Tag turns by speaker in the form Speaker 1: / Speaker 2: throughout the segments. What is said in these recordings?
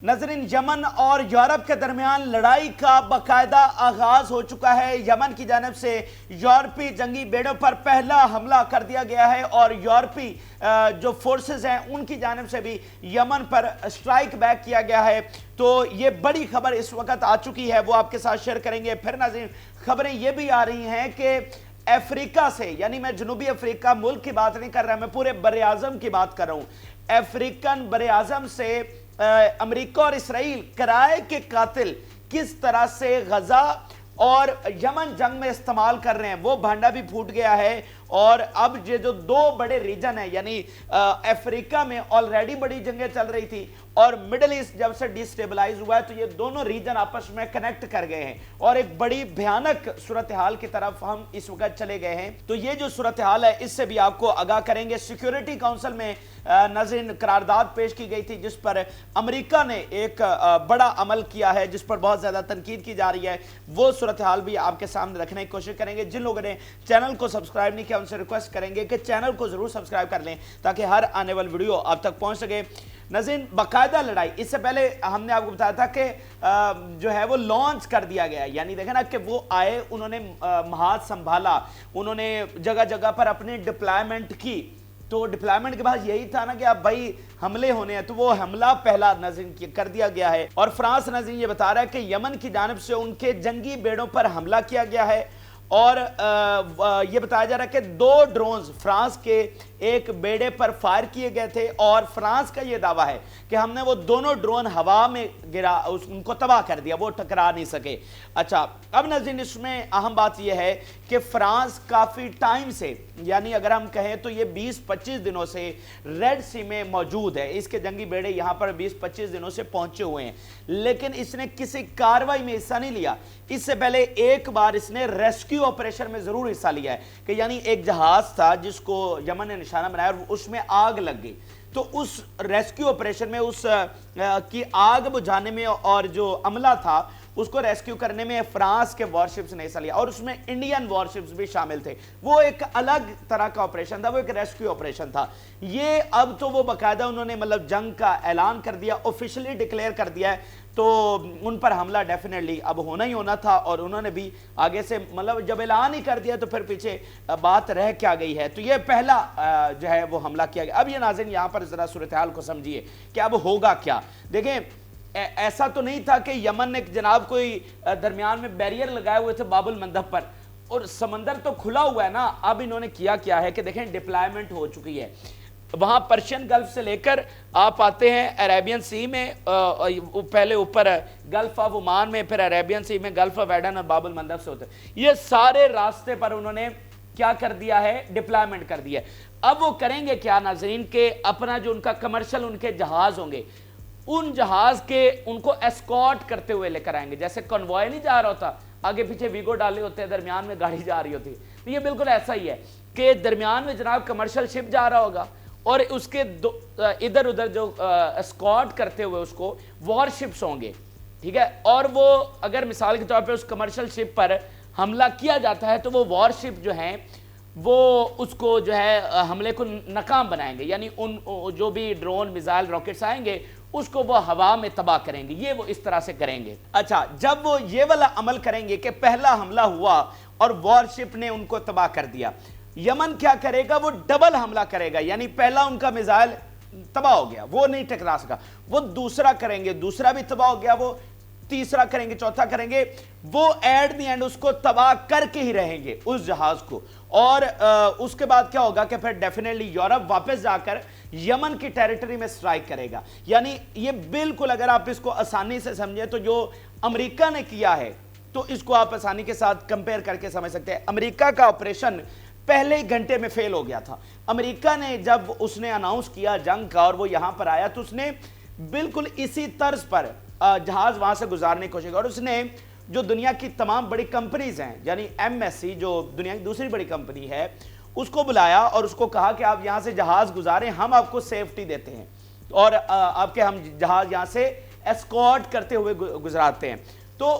Speaker 1: नाज़रीन, यमन और यूरोप के दरमियान लड़ाई का बाकायदा आगाज हो चुका है। यमन की जानिब से यूरोपी जंगी बेड़ों पर पहला हमला कर दिया गया है और यूरोपी जो फोर्सेस हैं उनकी जानिब से भी यमन पर स्ट्राइक बैक किया गया है। तो ये बड़ी खबर इस वक्त आ चुकी है, वो आपके साथ शेयर करेंगे। फिर नाज़रीन, खबरें ये भी आ रही हैं कि अफ्रीका से, यानी मैं जनूबी अफ्रीका मुल्क की बात नहीं कर रहा, मैं पूरे बर आज़म की बात कर रहा हूँ। अफ्रीकन बर आज़म से अमेरिका और इसराइल किराए के कातिल किस तरह से गजा और यमन जंग में इस्तेमाल कर रहे हैं, वो भांडा भी फूट गया है। और अब ये जो दो बड़े रीजन है, यानी अफ्रीका में ऑलरेडी बड़ी जंगें चल रही थी और मिडिल ईस्ट जब से डिस्टेबलाइज हुआ है, तो ये दोनों रीजन आपस में कनेक्ट कर गए हैं और एक बड़ी भयानक सूरत हाल की तरफ हम इस वक्त चले गए हैं। तो ये जो सूरत हाल है, इससे भी आपको आगाह करेंगे। सिक्योरिटी काउंसिल में नाज़रीन करारदाद पेश की गई थी, जिस पर अमेरिका ने एक बड़ा अमल किया है, जिस पर बहुत ज्यादा तनकीद की जा रही है। वो सूरत हाल भी आपके सामने रखने की कोशिश करेंगे। जिन लोगों ने चैनल को सब्सक्राइब नहीं किया, उनसे रिक्वेस्ट करेंगे कि चैनल को जरूर सब्सक्राइब कर लें ताकि हर आने वाली वीडियो आप तक पहुंच सके। नाज़रीन, बाकायदा लड़ाई, इससे पहले हमने आपको बताया था कि जो है वो लॉन्च कर दिया गया, यानी देखें ना कि वो आए, उन्होंने महाज संभाला, उन्होंने जगह जगह पर अपनी डिप्लॉयमेंट की। तो डिप्लॉयमेंट के बाद यही था ना कि अब भाई हमले होने हैं, तो वो हमला पहला नाज़रीन कर दिया गया है। और फ्रांस नाज़रीन ये बता रहा है कि यमन की जानिब से उनके जंगी बेड़ों पर हमला किया गया है और ये बताया जा रहा है कि 2 ड्रोन्स फ्रांस के एक बेड़े पर फायर किए गए थे और फ्रांस का ये दावा है कि हमने वो दोनों ड्रोन हवा में गिरा, उनको तबाह कर दिया, वो टकरा नहीं सके। अच्छा, अब नाज़रीन इसमें अहम बात यह है कि फ्रांस काफ़ी टाइम से, यानी अगर हम कहें तो ये 20-25 दिनों से रेड सी में मौजूद है। इसके जंगी बेड़े यहाँ पर 20-25 दिनों से पहुंचे हुए हैं, लेकिन इसने किसी कार्रवाई में हिस्सा नहीं लिया। इससे पहले एक बार इसने रेस्क्यू ऑपरेशन में जरूर हिस्सा लिया है कि यानी एक जहाज था जिसको यमन ने निशाना बनाया और उसमें आग लग गई। तो उस रेस्क्यू ऑपरेशन में उस की आग बुझाने में और जो अमला था उसको रेस्क्यू करने में फ्रांस के वॉरशिप्स ने हिस्सा लिया और उसमें इंडियन वॉरशिप्स भी शामिल थे। वो एक अलग तरह का ऑपरेशन था, वो एक रेस्क्यू ऑपरेशन था। ये अब तो वो बाकायदा उन्होंने मतलब जंग का ऐलान कर दिया, ऑफिशियली डिक्लेयर कर दिया है। तो उन पर हमला डेफिनेटली अब होना ही होना था और उन्होंने भी आगे से मतलब जब ऐलान ही कर दिया तो फिर पीछे बात रह क्या गई है। तो ये पहला जो है वो हमला किया गया। अब ये नाज़रीन यहाँ पर जरा सूरत हाल को समझिए कि अब होगा क्या। देखें, ऐसा तो नहीं था कि यमन ने जनाब कोई दरमियान में बैरियर लगाए हुए थे बाबुल मंदब पर और समंदर तो खुला हुआ है ना। अब इन्होंने किया क्या है कि देखें, डिप्लॉयमेंट हो चुकी है वहां पर्शियन गल्फ से लेकर आप आते हैं अरेबियन सी में, पहले ऊपर गल्फ ऑफ ओमान में, फिर अरेबियन सी में गल्फ ऑफ एडन और बाबुल मंदब से होते हैं। ये सारे रास्ते पर उन्होंने क्या कर दिया है, डिप्लॉयमेंट कर दिया है। अब वो करेंगे क्या नाजरीन के अपना जो उनका कमर्शियल उनके जहाज होंगे, उन जहाज के उनको एस्कॉर्ट करते हुए लेकर आएंगे। जैसे कन्वॉय नहीं जा रहा होता, आगे पीछे वीगो डाले होते हैं, दरमियान में गाड़ी जा रही होती है, तो ये बिल्कुल ऐसा ही है कि दरमियान में जनाब कमर्शियल शिप जा रहा होगा और उसके इधर उधर जो एस्कॉर्ट करते हुए उसको वॉरशिप्स होंगे, ठीक है। और वो अगर मिसाल के तौर पे उस कमर्शियल शिप पर हमला किया जाता है तो वो वॉरशिप जो हैं वो उसको जो है हमले को नाकाम बनाएंगे, यानी उन जो भी ड्रोन मिसाइल रॉकेट्स आएंगे उसको वो हवा में तबाह करेंगे। ये वो इस तरह से करेंगे। अच्छा, जब वो ये वाला अमल करेंगे कि पहला हमला हुआ और वॉरशिप ने उनको तबाह कर दिया, यमन क्या करेगा, वो डबल हमला करेगा। यानी पहला उनका मिसाइल तबाह हो गया, वो नहीं टकरा सका, वो दूसरा करेंगे, दूसरा भी तबाह हो गया, वो तीसरा करेंगे, चौथा करेंगे, वो एट द एंड उसको तबाह करके ही रहेंगे उस जहाज को। और उसके बाद क्या होगा कि फिर डेफिनेटली यूरोप वापस जाकर यमन की टेरिटरी में स्ट्राइक करेगा। यानी ये बिल्कुल, अगर आप इसको आसानी से समझे तो जो अमेरिका ने किया है तो इसको आप आसानी के साथ कंपेयर करके समझ सकते हैं। अमेरिका का ऑपरेशन पहले ही घंटे में फेल हो गया था। अमेरिका ने जब उसने अनाउंस किया जंग का और वो यहां पर आया तो उसने बिल्कुल इसी तर्ज पर जहाज वहां से गुजारने की कोशिश की और उसने जो दुनिया की तमाम बड़ी कंपनीज हैं, यानी MSC जो दुनिया की दूसरी बड़ी कंपनी है, उसको बुलाया और उसको कहा कि आप यहां से जहाज गुजारें, हम आपको सेफ्टी देते हैं और आपके हम जहाज यहां से एस्कॉर्ट करते हुए गुजराते हैं। तो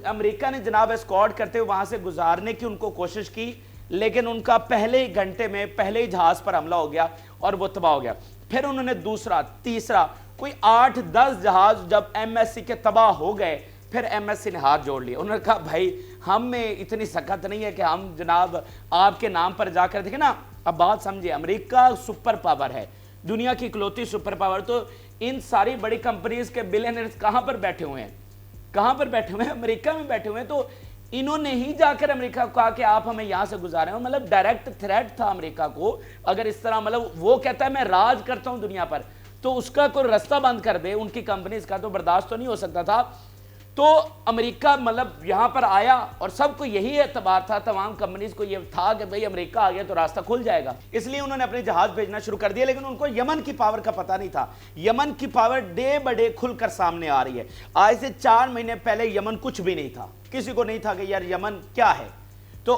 Speaker 1: अमेरिका ने जनाब एस्कॉर्ट करते हुए वहां से गुजारने की उनको कोशिश की, लेकिन उनका पहले ही घंटे में पहले ही जहाज पर हमला हो गया और वो तबाह हो गया। फिर उन्होंने दूसरा, तीसरा, कोई 8-10 जहाज जब MSC के तबाह हो गए, फिर MSC ने हाथ जोड़ लिया। उन्होंने कहा भाई हम में इतनी सकत नहीं है कि हम जनाब आपके नाम पर जाकर, देखें ना, अब बात समझिए, अमेरिका सुपर पावर है, दुनिया की इकलौती सुपर पावर, तो इन सारी बड़ी कंपनीज के बिलियनर्स कहाँ पर बैठे हुए हैं, कहाँ पर बैठे हुए हैं? अमेरिका में बैठे हुए हैं। तो इन्होंने ही जाकर अमेरिका को कहा कि आप हमें यहाँ से गुजारे हो, मतलब डायरेक्ट थ्रेट था अमेरिका को। अगर इस तरह, मतलब वो कहता है मैं राज करता हूँ दुनिया पर, तो उसका कोई रास्ता बंद कर दे उनकी कंपनीज का, तो बर्दाश्त तो नहीं हो सकता था। तो अमेरिका मतलब यहाँ पर आया और सबको यही एतबार था, तमाम कंपनीज को ये था कि भाई अमेरिका आ गया तो रास्ता खुल जाएगा, इसलिए उन्होंने अपने जहाज भेजना शुरू कर दिया। लेकिन उनको यमन की पावर का पता नहीं था। यमन की पावर डे ब डे खुलकर सामने आ रही है। आज से 4 महीने पहले यमन कुछ भी नहीं था, किसी को नहीं था कि यार यमन क्या है, तो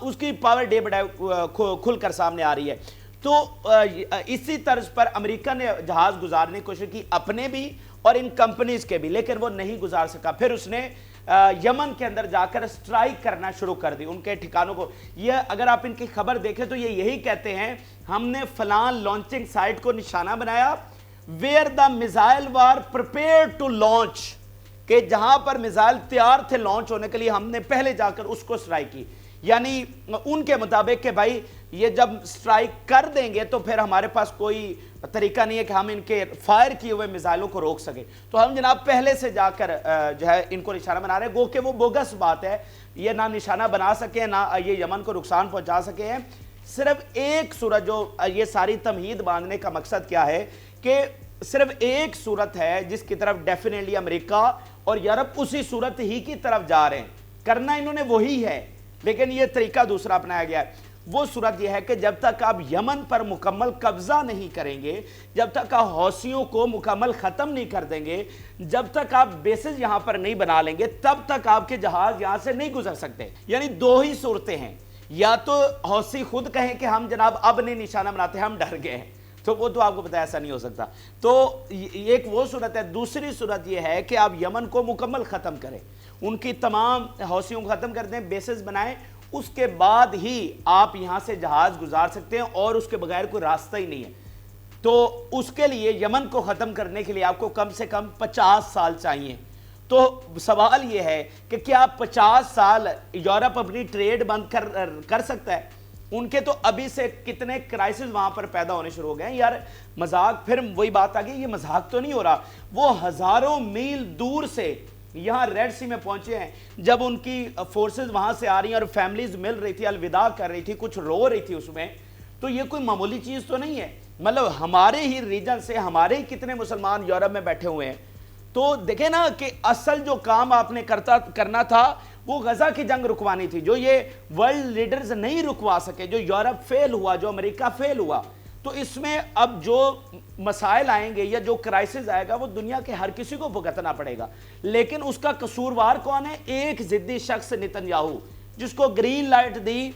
Speaker 1: उसकी पावर डे ब डे खुलकर सामने आ रही है। तो इसी तर्ज पर अमेरिका ने जहाज गुजारने की कोशिश की, अपने भी और इन कंपनीज के भी, लेकिन वो नहीं गुजार सका। फिर उसने यमन के अंदर जाकर स्ट्राइक करना शुरू कर दी उनके ठिकानों को। ये अगर आप इनकी खबर देखें तो ये यही कहते हैं, हमने फलान लॉन्चिंग साइट को निशाना बनाया, where the missile were prepare to launch, कि जहां पर मिसाइल तैयार थे लॉन्च होने के लिए, हमने पहले जाकर उसको स्ट्राइक की। यानी उनके मुताबिक कि भाई ये जब स्ट्राइक कर देंगे तो फिर हमारे पास कोई तरीका नहीं है कि हम इनके फायर किए हुए मिसाइलों को रोक सके, तो हम जनाब पहले से जाकर जो है इनको निशाना बना रहे हैं। गो के वो बोगस बात है, ये ना निशाना बना सके, ना ये यमन को नुकसान पहुंचा सके हैं। सिर्फ एक सूरत, जो ये सारी तमहीद बांधने का मकसद क्या है कि सिर्फ एक सूरत है जिसकी तरफ डेफिनेटली अमेरिका और यूरोप उसी सूरत ही की तरफ जा रहे हैं। करना इन्होंने वही है, लेकिन ये तरीका दूसरा अपनाया गया है। वो सूरत यह है कि जब तक आप यमन पर मुकम्मल कब्जा नहीं करेंगे, जब तक आप हौसियों को मुकम्मल ख़त्म नहीं कर देंगे, जब तक आप बेसिस यहाँ पर नहीं बना लेंगे, तब तक आपके जहाज यहाँ से नहीं गुजर सकते। यानी 2 ही सूरतें हैं, या तो हौसी खुद कहें कि हम जनाब अब नहीं निशाना बनाते, हम डर गए हैं, तो वो तो आपको पता है ऐसा नहीं हो सकता। तो एक वो सूरत है। दूसरी सूरत ये है कि आप यमन को मुकम्मल ख़त्म करें, उनकी तमाम हौसियों को ख़त्म कर दें, बेसिस बनाएं, उसके बाद ही आप यहाँ से जहाज़ गुजार सकते हैं, और उसके बगैर कोई रास्ता ही नहीं है। तो उसके लिए यमन को ख़त्म करने के लिए आपको कम से कम 50 साल चाहिए। तो सवाल ये है कि क्या 50 साल यूरोप अपनी ट्रेड बंद कर सकता है? उनके तो अभी से कितने क्राइसिस वहां पर पैदा होने शुरू हो गए हैं। यार मजाक, फिर वही बात आ गई, ये मजाक तो नहीं हो रहा। वो हजारों मील दूर से यहाँ रेड सी में पहुंचे हैं, जब उनकी फोर्सेस वहां से आ रही हैं और फैमिलीज मिल रही थी, अलविदा कर रही थी, कुछ रो रही थी उसमें, तो ये कोई मामूली चीज तो नहीं है। मतलब हमारे ही रीजन से हमारे ही कितने मुसलमान यूरोप में बैठे हुए हैं। तो देखे ना कि असल जो काम आपने करना था वो गजा की जंग रुकवानी थी, जो ये वर्ल्ड लीडर्स नहीं रुकवा सके, जो यूरोप फेल हुआ, जो अमेरिका फेल हुआ। तो इसमें अब जो मसाइल आएंगे या जो क्राइसिस आएगा वो दुनिया के हर किसी को भुगतना पड़ेगा, लेकिन उसका कसूरवार कौन है? एक जिद्दी शख्स नेतन्याहू, जिसको ग्रीन लाइट दी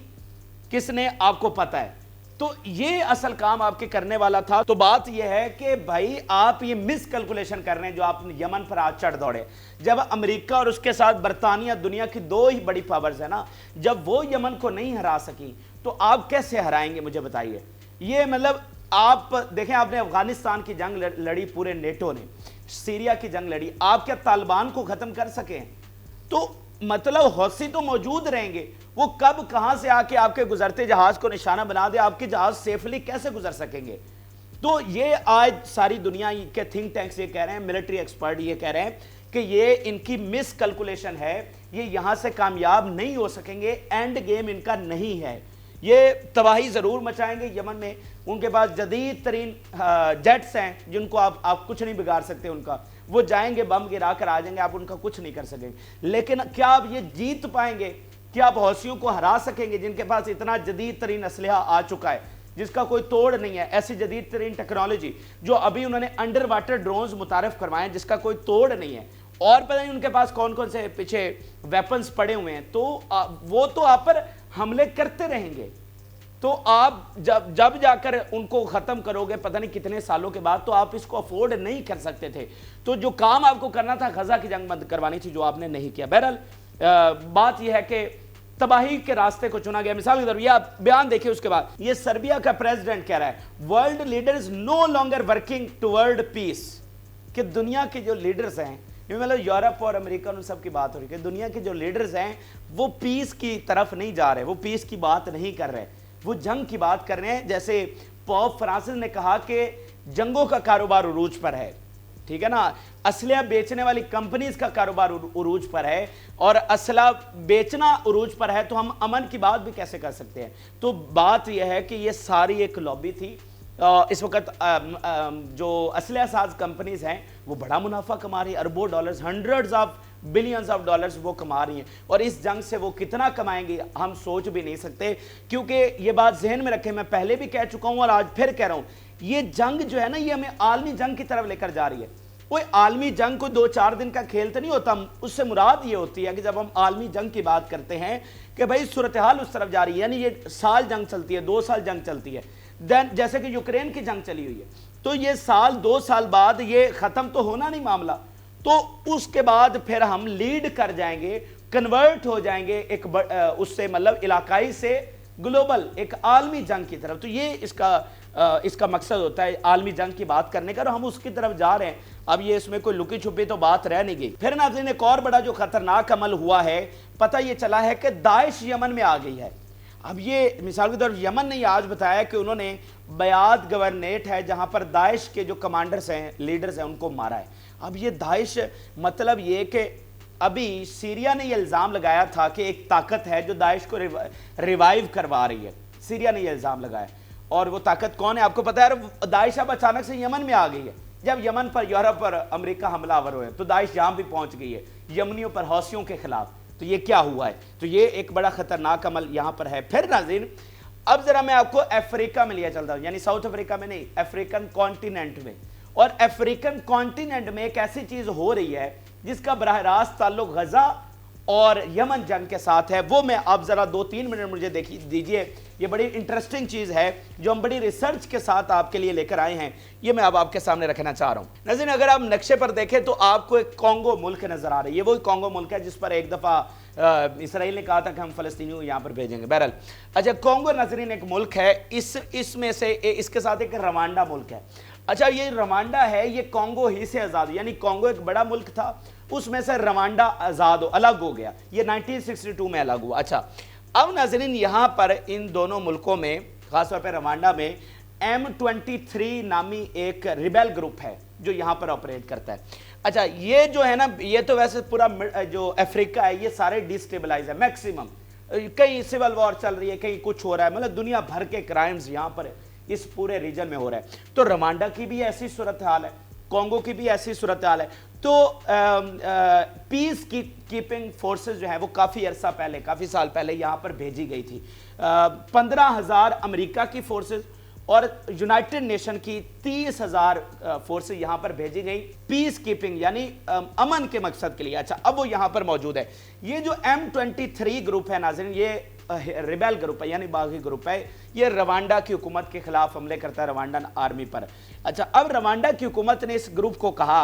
Speaker 1: किसने आपको पता है। तो ये असल काम आपके करने वाला था। तो बात यह है कि भाई आप ये मिस कैलकुलेशन कर रहे हैं जो आप यमन पर आज चढ़ दौड़े। जब अमेरिका और उसके साथ बरतानिया दुनिया की 2 ही बड़ी पावर्स है ना, जब वो यमन को नहीं हरा सकी तो आप कैसे हराएंगे मुझे बताइए। ये मतलब आप देखें, आपने अफगानिस्तान की जंग लड़ी, पूरे नेटो ने सीरिया की जंग लड़ी, आप क्या तालिबान को खत्म कर सके? तो मतलब हौसी तो मौजूद रहेंगे, वो कब कहां से आके आपके गुजरते जहाज को निशाना बना दे, आपके जहाज सेफली कैसे गुजर सकेंगे? तो ये आज सारी दुनिया के थिंक टैंक्स ये कह रहे हैं, मिलिट्री एक्सपर्ट ये कह रहे हैं कि ये इनकी मिस कैलकुलेशन है, ये यहां से कामयाब नहीं हो सकेंगे, एंड गेम इनका नहीं है। ये तबाही जरूर मचाएंगे यमन में, उनके पास जदीद तरीन जेट्स हैं जिनको आप कुछ नहीं बिगाड़ सकते उनका, वो जाएंगे बम गिरा कर आ जाएंगे, आप उनका कुछ नहीं कर सकेंगे। लेकिन क्या आप ये जीत पाएंगे? क्या आप हौसियों को हरा सकेंगे जिनके पास इतना जदीद तरीन असलहा आ चुका है जिसका कोई तोड़ नहीं है? ऐसी जदीद तरीन टेक्नोलॉजी जो अभी उन्होंने अंडर वाटर ड्रोन्स मुतारफ करवाए जिसका कोई तोड़ नहीं है, और पता नहीं उनके पास कौन कौन से पीछे वेपन्स पड़े हुए हैं। तो वो तो आप पर हमले करते रहेंगे। तो आप जब जाकर उनको खत्म करोगे पता नहीं कितने सालों के बाद, तो आप इसको अफोर्ड नहीं कर सकते थे। तो जो काम आपको करना था, गजा की जंग बंद करवानी थी, जो आपने नहीं किया। बहरहाल बात यह है कि तबाही के रास्ते को चुना गया। मिसाल के तौर पर ये आप बयान देखिए, उसके बाद ये सर्बिया का प्रेसिडेंट कह रहा है world leaders no longer working toward peace, कि दुनिया के जो लीडर्स हैं, मतलब यूरोप और अमेरिका उन सब की बात हो रही है, दुनिया के जो लीडर्स हैं वो पीस की तरफ नहीं जा रहे, वो पीस की बात नहीं कर रहे, वो जंग की बात कर रहे हैं। जैसे पोप फ्रांसिस ने कहा कि जंगों का कारोबार उरूज पर है, ठीक है ना, असला बेचने वाली कंपनीज का कारोबार उरूज पर है, और असला बेचना उरूज पर है, तो हम अमन की बात भी कैसे कर सकते हैं। तो बात यह है कि ये सारी एक लॉबी थी। इस वक्त जो असला साज कंपनीज हैं वो बड़ा मुनाफा कमा रही है, अरबों dollars, hundreds of billions of dollars वो कमा रही हैं, और इस जंग से वो कितना कमाएंगे हम सोच भी नहीं सकते। क्योंकि ये बात जहन में रखें, मैं पहले भी कह चुका हूं और आज फिर कह रहा हूं, ये जंग जो है ना, ये हमें आलमी जंग की तरफ लेकर जा रही है। कोई आलमी जंग कोई 2-4 दिन का खेल तो नहीं होता, उससे मुराद ये होती है कि जब हम आलमी जंग की बात करते हैं कि भाई सूरत हाल उस तरफ जा रही है, यानी ये साल जंग चलती है, 2 साल जंग चलती है, देन जैसे कि यूक्रेन की जंग चली हुई है, तो ये साल 2 साल बाद ये खत्म तो होना नहीं मामला, तो उसके बाद फिर हम लीड कर जाएंगे, कन्वर्ट हो जाएंगे एक उससे मतलब इलाकाई से ग्लोबल एक आलमी जंग की तरफ। तो ये इसका मकसद होता है आलमी जंग की बात करने का, और हम उसकी तरफ जा रहे हैं। अब ये इसमें कोई लुकी छुपी तो बात रह नहीं गई। फिर नाज़रीन एक और बड़ा जो खतरनाक अमल हुआ है, पता ये चला है कि दाइश यमन में आ गई है। अब ये मिसाल के तौर पर यमन ने आज बताया कि उन्होंने बयाद गवर्नेट है जहां पर दाइश के जो कमांडर्स हैं, लीडर्स हैं, उनको मारा है। अब ये दाइश मतलब ये कि अभी सीरिया ने ये इल्ज़ाम लगाया था कि एक ताकत है जो दाइश को रिवाइव करवा रही है, सीरिया ने ये इल्ज़ाम लगाया, और वो ताकत कौन है आपको पता है। दाइश अब अचानक से यमन में आ गई है। जब यमन पर यूरोप और अमेरिका हमलावर हुए तो दाइश यहाँ भी पहुंच गई है यमनियों पर, हौसियों के खिलाफ। तो ये क्या हुआ है, तो ये एक बड़ा खतरनाक अमल यहाँ पर है। फिर नाज़रीन अब जरा मैं आपको अफ्रीका में लिया चलता हूँ, यानी साउथ अफ्रीका में नहीं, अफ्रीकन कॉन्टिनेंट में। और अफ्रीकन कॉन्टिनेंट में एक ऐसी चीज हो रही है जिसका बराह रास्त ताल्लुक गजा और यमन जंग के साथ है, वो मैं आप जरा 2-3 मिनट मुझे देखिए दीजिए। ये बड़ी इंटरेस्टिंग चीज है जो हम बड़ी रिसर्च के साथ आपके लिए लेकर आए हैं, ये मैं अब आपके सामने रखना चाह रहा हूं। नाज़रीन अगर आप नक्शे पर देखें तो आपको एक कॉन्गो मुल्क नजर आ रही है। ये वही कॉन्गो मुल्क है जिस पर एक दफा इसराइल ने कहा था कि हम फलस्तीनियों यहाँ पर भेजेंगे। बहरहाल अच्छा, कॉन्गो नाज़रीन एक मुल्क है, इसमें से इसके साथ एक रवांडा मुल्क है। अच्छा, ये रवांडा है, ये कॉन्गो ही से आज़ाद, यानी कॉन्गो एक बड़ा मुल्क था, उसमें से रवांडा आज़ाद अलग हो गया, ये 1962 में अलग हुआ। अच्छा, अब नाज़रीन यहाँ पर इन दोनों मुल्कों में, खासतौर पर रवांडा में M23 नामी एक रिबेल ग्रुप है जो यहाँ पर ऑपरेट करता है। अच्छा, ये जो है ना, ये तो वैसे पूरा जो अफ्रीका है ये सारे डिस्टेबलाइज है मैक्सिमम, कहीं सिविल वॉर चल रही है, कहीं कुछ हो रहा है, मतलब दुनिया भर के क्राइम्स यहाँ पर इस पूरे रीजन में हो रहा है। तो रवांडा की भी ऐसी सूरत हाल है, कॉन्गो की भी ऐसी सूरत हाल है। तो पीस कीपिंग फोर्सेस जो है वो काफ़ी अरसा पहले, काफ़ी साल पहले यहाँ पर भेजी गई थी। 15,000 अमेरिका की फोर्सेस और यूनाइटेड नेशन की 30,000 फोर्सेस यहाँ पर भेजी गई पीस कीपिंग यानी अमन के मकसद के लिए। अच्छा, अब वो यहाँ पर मौजूद है। ये जो M23 ग्रुप है नाज़रीन, ये रिबेल ग्रुप है यानी बागी ग्रुप है, ये रवांडा की हुकूमत के खिलाफ हमले करता है, रवांडन आर्मी पर। अच्छा, अब रवांडा की हुकूमत ने इस ग्रुप को कहा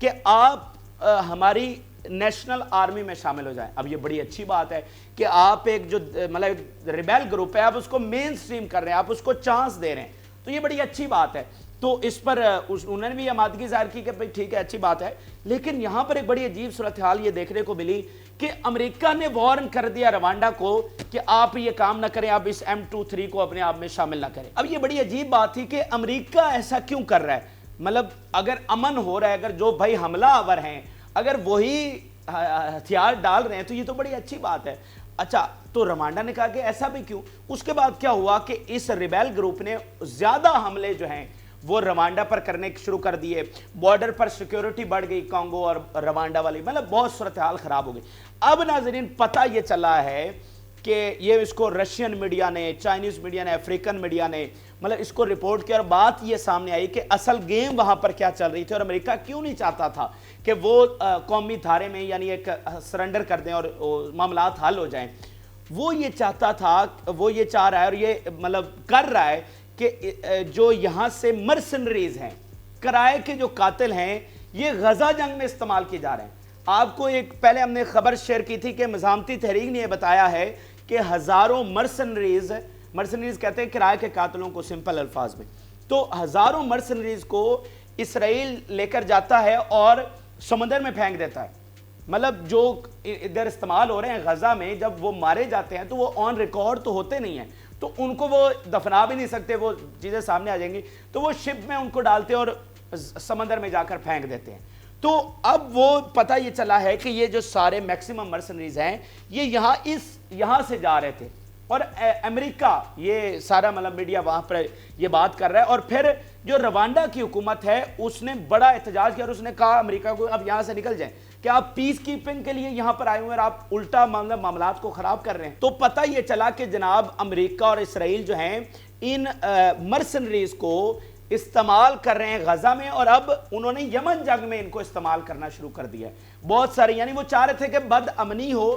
Speaker 1: कि आप हमारी नेशनल आर्मी में शामिल हो जाएं। अब ये बड़ी अच्छी बात है कि आप एक जो मतलब रिबेल ग्रुप है आप उसको मेन स्ट्रीम कर रहे हैं, आप उसको चांस दे रहे हैं, तो ये बड़ी अच्छी बात है। तो इस पर उन्होंने भी आमादगी जाहिर की कि भाई ठीक है, अच्छी बात है। लेकिन यहाँ पर एक बड़ी अजीब सूरत हाल ये देखने को मिली कि अमेरिका ने वार्न कर दिया रवांडा को कि आप ये काम ना करें, आप इस M23 को अपने आप में शामिल ना करें। अब ये बड़ी अजीब बात थी कि अमेरिका ऐसा क्यों कर रहा है, मतलब अगर अमन हो रहा है, अगर जो भाई हमलावर हैं अगर वही हथियार डाल रहे हैं तो ये तो बड़ी अच्छी बात है। अच्छा, तो रवांडा ने कहा कि ऐसा भी क्यों। उसके बाद क्या हुआ कि इस रिबेल ग्रुप ने ज्यादा हमले जो हैं वो रवांडा पर करने शुरू कर दिए, बॉर्डर पर सिक्योरिटी बढ़ गई कॉन्गो और रवांडा वाली, मतलब बहुत सूरत हाल खराब हो गई। अब नाज़रीन पता ये चला है कि ये इसको रशियन मीडिया ने, चाइनीज मीडिया ने, अफ्रीकन मीडिया ने मतलब इसको रिपोर्ट किया और बात ये सामने आई कि असल गेम वहां पर क्या चल रही थी और अमेरिका क्यों नहीं चाहता था कि वो कौमी धारे में यानी एक सरेंडर कर दें और मामलात हल हो जाएं। वो ये चाहता था, वो ये चाह रहा है और ये मतलब कर रहा है कि जो यहाँ से मर्सनरीज हैं, किराए के जो कातिल हैं, ये गजा जंग में इस्तेमाल किए जा रहे हैं। आपको एक पहले हमने खबर शेयर की थी कि मज़ामती तहरीक ने यह बताया है کہ ہزاروں مرسنریز کہتے ہیں کرائے کے قاتلوں کو سمپل الفاظ میں، تو ہزاروں مرسنریز کو اسرائیل لے کر جاتا ہے اور سمندر میں پھینک دیتا ہے۔ مطلب جو ادھر استعمال ہو رہے ہیں غزہ میں، جب وہ مارے جاتے ہیں تو وہ آن ریکارڈ تو ہوتے نہیں ہیں، تو ان کو وہ دفنا بھی نہیں سکتے، وہ چیزیں سامنے آ جائیں گی، تو وہ شپ میں ان کو ڈالتے اور سمندر میں جا کر پھینک دیتے ہیں۔ تو اب وہ پتہ یہ چلا ہے کہ یہ جو سارے میکسیمم مرسنریز ہیں یہ یہاں سے جا رہے تھے، اور امریکہ یہ سارا مطلب میڈیا وہاں پر یہ بات کر رہا ہے، اور پھر جو روانڈا کی حکومت ہے اس نے بڑا احتجاج کیا اور اس نے کہا امریکہ کو اب یہاں سے نکل جائیں کہ آپ پیس کیپنگ کے لیے یہاں پر آئے ہوئے اور آپ الٹا معاملات کو خراب کر رہے ہیں۔ تو پتہ یہ چلا کہ جناب امریکہ اور اسرائیل جو ہیں ان مرسنریز کو استعمال کر رہے ہیں غزہ میں، اور اب انہوں نے یمن جنگ میں ان کو استعمال کرنا شروع کر دیا ہے بہت سارے، یعنی وہ چاہ رہے تھے کہ بد امنی ہو،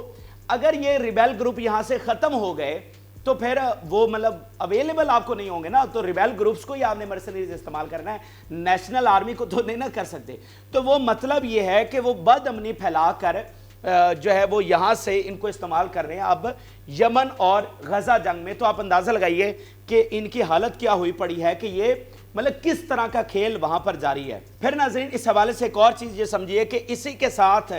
Speaker 1: اگر یہ ریبیل گروپ یہاں سے ختم ہو گئے تو پھر وہ مطلب اویلیبل آپ کو نہیں ہوں گے نا، تو ریبیل گروپس کو ہی آپ نے مرسنریز استعمال کرنا ہے، نیشنل آرمی کو تو نہیں نہ کر سکتے۔ تو وہ مطلب یہ ہے کہ وہ بد امنی پھیلا کر جو ہے وہ یہاں سے ان کو استعمال کر رہے ہیں اب یمن اور غزہ جنگ میں۔ تو آپ اندازہ لگائیے کہ ان کی حالت کیا ہوئی پڑی ہے کہ یہ مطلب کس طرح کا کھیل وہاں پر جاری ہے۔ پھر ناظرین اس حوالے سے ایک اور چیز یہ سمجھیے کہ اسی کے ساتھ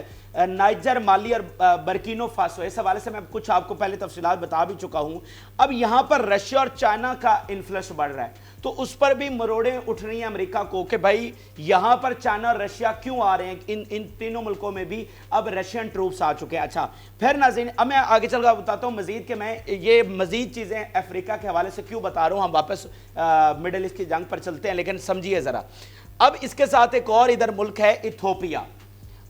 Speaker 1: نائجر، مالی اور برکینو فاسو، اس حوالے سے میں کچھ آپ کو پہلے تفصیلات بتا بھی چکا ہوں۔ اب یہاں پر رشیا اور چائنا کا انفلوئنس بڑھ رہا ہے، تو اس پر بھی مروڑیں اٹھ رہی ہیں امریکہ کو کہ بھائی یہاں پر چائنا اور رشیا کیوں آ رہے ہیں، ان تینوں ملکوں میں بھی اب رشین ٹروپس آ چکے ہیں۔ اچھا پھر ناظرین اب میں آگے چل کر بتاتا ہوں مزید کہ میں یہ مزید چیزیں افریقہ کے حوالے سے کیوں بتا رہا ہوں۔ ہم واپس مڈل ایسٹ کی جنگ پر چلتے ہیں، لیکن سمجھیے ذرا۔ اب اس کے ساتھ ایک اور ادھر ملک ہے ایتھوپیا۔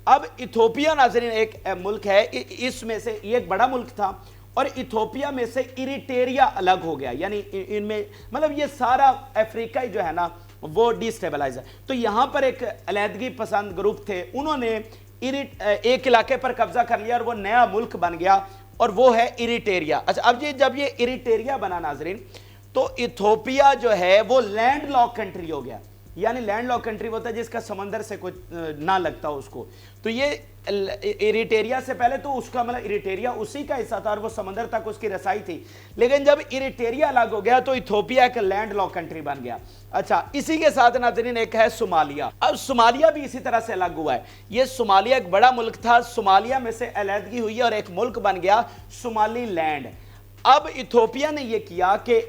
Speaker 1: اب ایتھوپیا ناظرین ایک ملک ہے، اس میں سے یہ ایک بڑا ملک تھا، اور ایتھوپیا میں سے ایریٹیریا الگ ہو گیا، یعنی ان میں مطلب یہ سارا افریقہ جو ہے نا وہ ڈی سٹیبلائز ہے۔ تو یہاں پر ایک علیحدگی پسند گروپ تھے، انہوں نے ایک علاقے پر قبضہ کر لیا اور وہ نیا ملک بن گیا، اور وہ ہے ایریٹیریا۔ اچھا اب جب یہ ایریٹیریا بنا ناظرین تو ایتھوپیا جو ہے وہ لینڈ لاک کنٹری ہو گیا، یعنی لینڈ لاک کنٹری ہوتا ہے جس کا سمندر سے کوئی نہ لگتا اس کو۔ تو یہ ایریٹیریا سے پہلے تو اس کا مطلب ایریٹیریا اسی کا حصہ تھا اور وہ سمندر تک اس کی رسائی تھی، لیکن جب ایریٹیریا الگ ہو گیا تو ایتھوپیا ایک لینڈ لاک کنٹری بن گیا۔ اچھا اسی کے ساتھ ناظرین ایک ہے صومالیہ۔ اب صومالیہ بھی اسی طرح سے الگ ہوا ہے، یہ صومالیہ ایک بڑا ملک تھا، صومالیہ میں سے علیحدگی ہوئی اور ایک ملک بن گیا صومالی لینڈ۔ اب ایتھوپیا نے یہ کیا کہ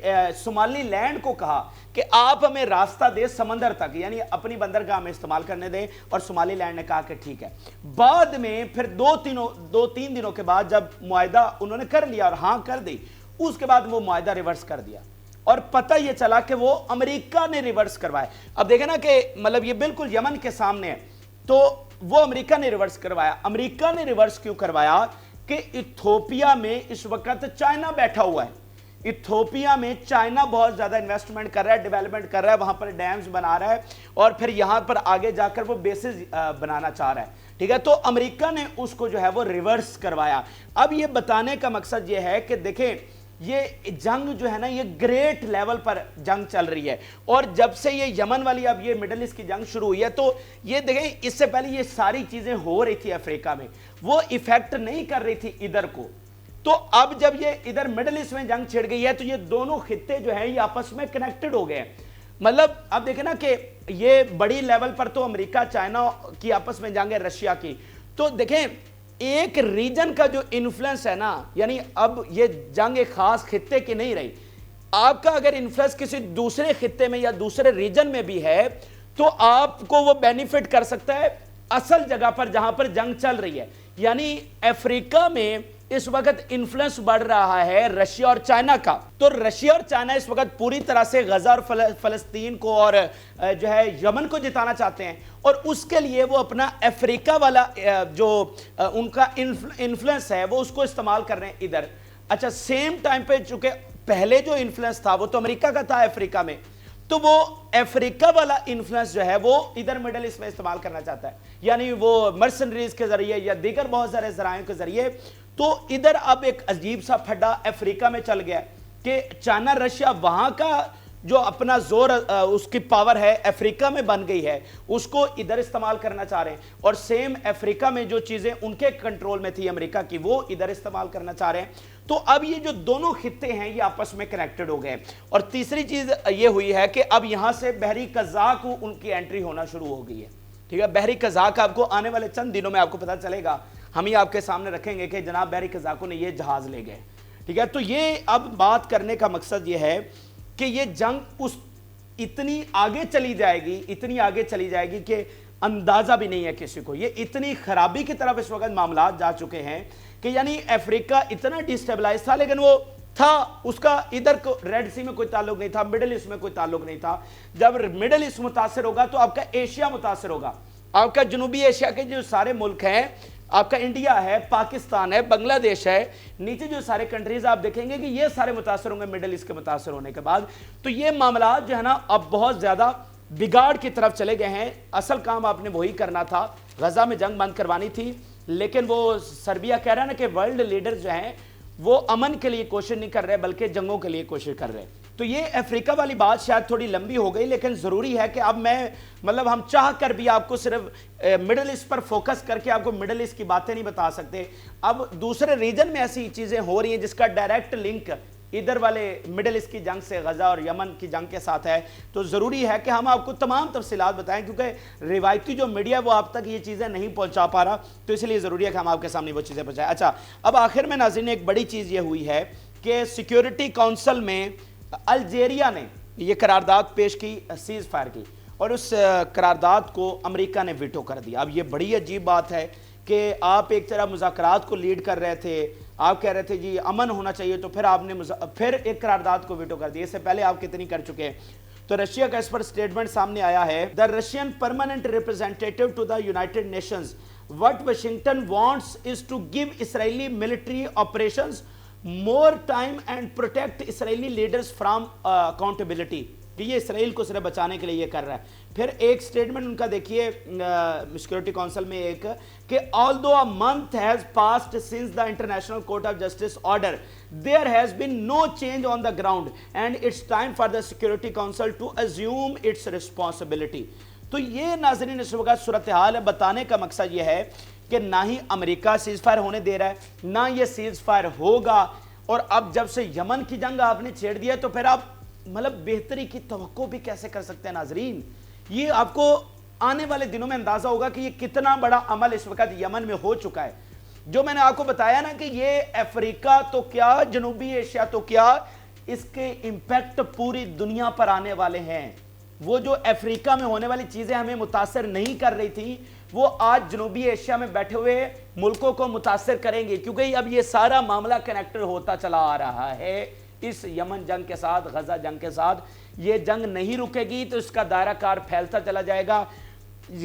Speaker 1: صومالی لینڈ کو کہا کہ آپ ہمیں راستہ دے سمندر تک، یعنی اپنی بندرگاہ میں استعمال کرنے دیں، اور صومالی لینڈ نے کہا کہ ٹھیک ہے۔ بعد میں پھر دو تین دنوں کے بعد جب معاہدہ انہوں نے کر لیا اور ہاں کر دی، اس کے بعد وہ معاہدہ ریورس کر دیا، اور پتہ یہ چلا کہ وہ امریکہ نے ریورس کروایا۔ اب دیکھیں نا کہ مطلب یہ بالکل یمن کے سامنے ہے، تو وہ امریکہ نے ریورس کروایا۔ امریکہ نے ریورس کیوں کروایا کہ ایتھوپیا میں اس وقت چائنا بیٹھا ہوا ہے، ایتھوپیا میں چائنا بہت زیادہ انویسٹمنٹ کر رہا ہے، ڈیولپمنٹ کر رہا ہے، وہاں پر ڈیمز بنا رہا ہے، اور پھر یہاں پر آگے جا کر وہ بیسز بنانا چاہ رہا ہے، ٹھیک ہے۔ تو امریکہ نے اس کو جو ہے وہ ریورس کروایا۔ اب یہ بتانے کا مقصد یہ ہے کہ دیکھیں یہ جنگ جو ہے نا یہ گریٹ لیول پر جنگ چل رہی ہے، اور جب سے یہ یمن والی اب یہ مڈل ایسٹ کی جنگ شروع ہوئی ہے تو یہ دیکھیں اس سے پہلے یہ ساری چیزیں ہو رہی تھی افریقہ میں، وہ ایفیکٹ نہیں کر رہی تھی ادھر کو۔ تو اب جب یہ ادھر مڈل ایسٹ میں جنگ چھڑ گئی ہے تو یہ دونوں خطے جو ہیں یہ آپس میں کنیکٹڈ ہو گئے ہیں۔ مطلب اب دیکھیں نا کہ یہ بڑی لیول پر تو امریکہ چائنا کی آپس میں جنگ ہے، رشیا کی، تو دیکھیں ایک ریجن کا جو انفلوئنس ہے نا، یعنی اب یہ جنگ ایک خاص خطے کی نہیں رہی، آپ کا اگر انفلوئنس کسی دوسرے خطے میں یا دوسرے ریجن میں بھی ہے تو آپ کو وہ بینیفٹ کر سکتا ہے اصل جگہ پر جہاں پر جنگ چل رہی ہے۔ یعنی افریقہ میں اس وقت انفلوئنس بڑھ رہا ہے رشیا اور چائنا کا، تو رشیا اور چائنا اس وقت پوری طرح سے غزہ اور فلسطین کو اور جو ہے یمن کو جتانا چاہتے ہیں، اور اس کے لیے وہ اپنا افریقہ والا جو ان کا انفلوئنس ہے وہ اس کو استعمال کر رہے ہیں ادھر۔ اچھا سیم ٹائم پہ چونکہ پہلے جو انفلوئنس تھا وہ تو امریکہ کا تھا افریقہ میں، تو وہ افریقہ والا انفلوئنس جو ہے وہ ادھر مڈل ایسٹ میں استعمال کرنا چاہتا ہے، یعنی وہ مرسنریز کے ذریعے یا دیگر بہت سارے ذرائع کے ذریعے۔ تو ادھر اب ایک عجیب سا پھڈا افریقہ میں چل گیا کہ چائنا رشیا وہاں کا جو اپنا زور اس کی پاور ہے افریقہ میں بن گئی ہے اس کو ادھر استعمال کرنا چاہ رہے ہیں، اور سیم افریقہ میں جو چیزیں ان کے کنٹرول میں تھی امریکہ کی وہ ادھر استعمال کرنا چاہ رہے ہیں۔ تو اب یہ جو دونوں خطے ہیں یہ آپس میں کنیکٹڈ ہو گئے، اور تیسری چیز یہ ہوئی ہے کہ اب یہاں سے بحری قزاق کو ان کی انٹری ہونا شروع ہو گئی ہے، ٹھیک ہے۔ بحری قزاق آپ کو آنے والے چند دنوں میں آپ کو پتہ چلے گا، ہم ہی آپ کے سامنے رکھیں گے کہ جناب بحری قزاقوں نے یہ جہاز لے گئے، ٹھیک ہے۔ تو یہ اب بات کرنے کا مقصد یہ ہے کہ یہ جنگ اتنی آگے چلی جائے گی کہ اندازہ بھی نہیں ہے کسی کو، یہ اتنی خرابی کی طرف اس وقت معاملات جا چکے ہیں کہ یعنی افریقہ اتنا ڈیسٹیبلائز تھا، لیکن وہ تھا اس کا ادھر کو ریڈ سی میں کوئی تعلق نہیں تھا، مڈل ایسٹ میں کوئی تعلق نہیں تھا۔ جب مڈل ایسٹ متاثر ہوگا تو آپ کا ایشیا متاثر ہوگا، آپ کا جنوبی ایشیا کے جو سارے ملک ہیں، آپ کا انڈیا ہے، پاکستان ہے، بنگلہ دیش ہے، نیچے جو سارے کنٹریز آپ دیکھیں گے کہ یہ سارے متاثر ہوں گے مڈل ایسٹ کے متاثر ہونے کے بعد۔ تو یہ معاملات جو ہے نا اب بہت زیادہ بگاڑ کی طرف چلے گئے ہیں۔ اصل کام آپ نے وہی کرنا تھا، غزہ میں جنگ بند کروانی تھی، لیکن وہ سربیا کہہ رہا ہے نا کہ ورلڈ لیڈر جو ہیں وہ امن کے لیے کوشش نہیں کر رہے بلکہ جنگوں کے لیے کوشش کر رہے۔ تو یہ افریقہ والی بات شاید تھوڑی لمبی ہو گئی، لیکن ضروری ہے کہ اب ہم چاہ کر بھی آپ کو صرف مڈل ایسٹ پر فوکس کر کے آپ کو مڈل ایسٹ کی باتیں نہیں بتا سکتے۔ اب دوسرے ریجن میں ایسی چیزیں ہو رہی ہیں جس کا ڈائریکٹ لنک ادھر والے مڈل ایسٹ کی جنگ سے، غزہ اور یمن کی جنگ کے ساتھ ہے، تو ضروری ہے کہ ہم آپ کو تمام تفصیلات بتائیں، کیونکہ روایتی جو میڈیا وہ آپ تک یہ چیزیں نہیں پہنچا پا رہا، تو اس لیے ضروری ہے کہ ہم آپ کے سامنے وہ چیزیں پہنچائیں۔ اچھا، اب آخر میں ناظرین ایک بڑی چیز یہ ہوئی ہے کہ سیکیورٹی کونسل میں الجیریا نے یہ قرارداد پیش کی سیز فائر کی، اور اس قرارداد کو امریکہ نے ویٹو کر دیا۔ اب یہ بڑی عجیب بات ہے کہ آپ ایک طرح مذاکرات کو لیڈ کر رہے تھے، آپ کہہ رہے تھے جی امن ہونا چاہیے، تو پھر آپ نے پھر ایک قرارداد کو ویٹو کر دیا۔ اس سے پہلے آپ کتنی کر چکے ہیں؟ تو رشیا کا اس پر سٹیٹمنٹ سامنے آیا ہے، The Russian permanent representative to the United Nations, what Washington wants is to give Israeli military operations more time and protect Israeli leaders from accountability، کہ یہ اسرائیل کو صرف بچانے کے لیے یہ کر رہا ہے۔ پھر ایک سٹیٹمنٹ ان کا دیکھیے سیکورٹی کونسل میں ایک کہ although a month has passed since the International Court of Justice order, there has been no change on the ground and it's time for the Security Council to assume its responsibility۔ تو یہ ناظرین اس وقت صورتحال ہے، بتانے کا مقصد یہ ہے کہ نہ ہی امریکہ سیز فائر ہونے دے رہا ہے، نہ یہ سیز فائر ہوگا، اور اب جب سے یمن کی جنگ آپ نے چھیڑ دیا تو پھر آپ بہتری کی توقع بھی کیسے کر سکتے ہیں ناظرین؟ یہ آپ کو آنے والے دنوں میں اندازہ ہوگا کہ یہ کتنا بڑا عمل اس وقت یمن میں ہو چکا ہے۔ جو میں نے آپ کو بتایا نا کہ یہ افریقہ تو کیا، جنوبی ایشیا تو کیا، اس کے امپیکٹ پوری دنیا پر آنے والے ہیں۔ وہ جو افریقہ میں ہونے والی چیزیں ہمیں متاثر نہیں کر رہی تھی، وہ آج جنوبی ایشیا میں بیٹھے ہوئے ملکوں کو متاثر کریں گے، کیونکہ اب یہ سارا معاملہ کنیکٹڈ ہوتا چلا آ رہا ہے اس یمن جنگ کے ساتھ، غزہ جنگ کے ساتھ۔ یہ جنگ نہیں رکے گی تو اس کا دائرہ کار پھیلتا چلا جائے گا،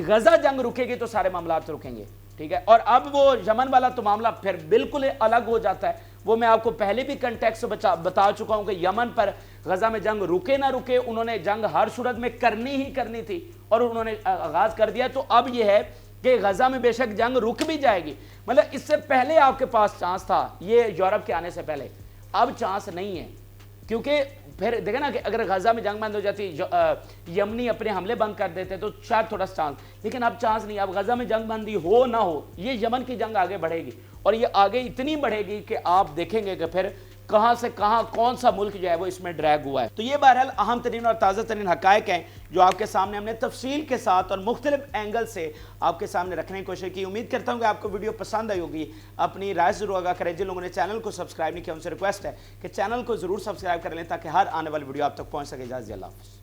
Speaker 1: غزہ جنگ رکے گی تو سارے معاملات رکیں گے، ٹھیک ہے۔ اور اب وہ یمن والا تو معاملہ پھر بالکل الگ ہو جاتا ہے، وہ میں آپ کو پہلے بھی کنٹیکسٹ بتا چکا ہوں کہ یمن پر غزہ میں جنگ رکے نہ رکے، انہوں نے جنگ ہر صورت میں کرنی ہی کرنی تھی اور انہوں نے آغاز کر دیا۔ تو اب یہ ہے کہ غزہ میں بے شک جنگ رک بھی جائے گی، اس سے پہلے آپ کے پاس چانس تھا، یہ یورپ کے آنے سے پہلے، اب چانس نہیں ہے، کیونکہ پھر دیکھیں نا کہ اگر غزہ میں جنگ بند ہو جاتی، یمنی اپنے حملے بند کر دیتے تو شاید تھوڑا چانس، لیکن اب چانس نہیں۔ اب غزہ میں جنگ بندی ہو نہ ہو، یہ یمن کی جنگ آگے بڑھے گی، اور یہ آگے اتنی بڑھے گی کہ آپ دیکھیں گے کہ پھر کہاں سے کہاں کون سا ملک جو ہے وہ اس میں ڈریگ ہوا ہے۔ تو یہ بہرحال اہم ترین اور تازہ ترین حقائق ہیں جو آپ کے سامنے ہم نے تفصیل کے ساتھ اور مختلف اینگل سے آپ کے سامنے رکھنے کی کوشش کی۔ امید کرتا ہوں کہ آپ کو ویڈیو پسند آئی ہوگی، اپنی رائے ضرور آگاہ کریں۔ جن لوگوں نے چینل کو سبسکرائب نہیں کیا ان سے ریکویسٹ ہے کہ چینل کو ضرور سبسکرائب کر لیں تاکہ ہر آنے والی ویڈیو آپ تک پہنچ سکے۔ اجازت اللہ حافظ۔